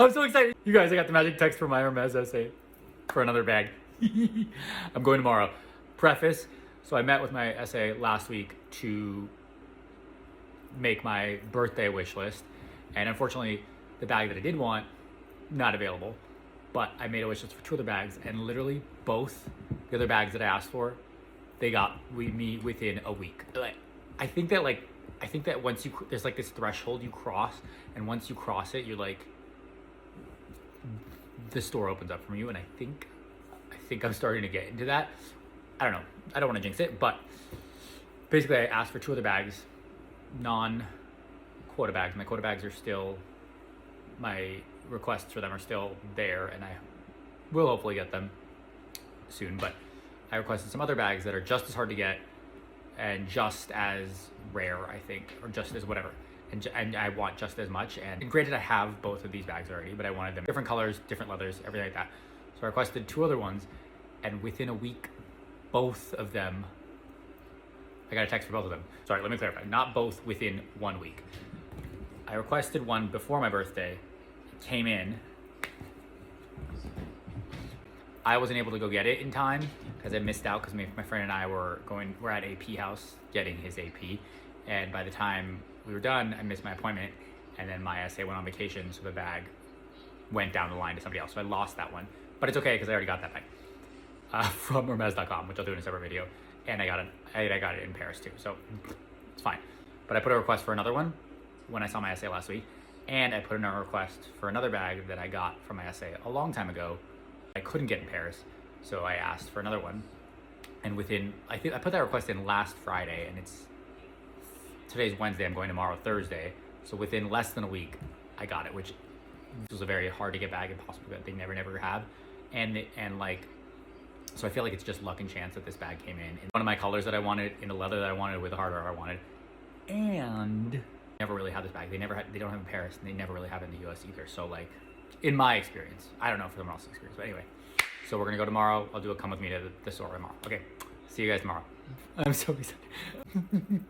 I'm so excited. You guys, I got the magic text for my Hermes essay for another bag. I'm going tomorrow. Preface, so I met with my essay last week to make my birthday wish list. And unfortunately, the bag that I did want, not available. But I made a wish list for 2 other bags, and literally both the other bags that I asked for, they got me within a week. I think that once there's like this threshold you cross, and once you cross it, you're like, the store opens up from you. And I think I'm starting to get into that. I don't know. I don't want to jinx it, but basically I asked for 2 other bags, non-quota bags. My quota bags are still, my requests for them are still there, and I will hopefully get them soon. But I requested some other bags that are just as hard to get and just as rare, I think, or just as whatever. And I want just as much. And granted, I have both of these bags already, but I wanted them different colors, different leathers, everything like that. So I requested 2 other ones, and within a week, both of them, I got a text for both of them. Sorry, let me clarify. Not both within 1 week. I requested one before my birthday. It came in. I wasn't able to go get it in time because I missed out because my friend and I we're at AP house getting his AP. And by the time we were done, I missed my appointment. And then my essay went on vacation, so the bag went down the line to somebody else. So I lost that one. But it's okay because I already got that bag from Hermes.com, which I'll do in a separate video. And I got it in Paris too, so it's fine. But I put a request for another one when I saw my essay last week, and I put in a request for another bag that I got from my essay a long time ago. I couldn't get in Paris, so I asked for another one. And I put that request in last Friday, and today's Wednesday. I'm going tomorrow, Thursday. So within less than a week, I got it, which was a very hard to get bag, impossible that they never have, so I feel like it's just luck and chance that this bag came in one of my colors that I wanted, in the leather that I wanted, with the hardware I wanted. And never really had this bag. They don't have it in Paris, and they never really have it in the US either. So like, in my experience, I don't know for someone else's experience, but anyway. So we're gonna go tomorrow. I'll do a come with me to the store tomorrow. Okay, see you guys tomorrow. I'm so excited.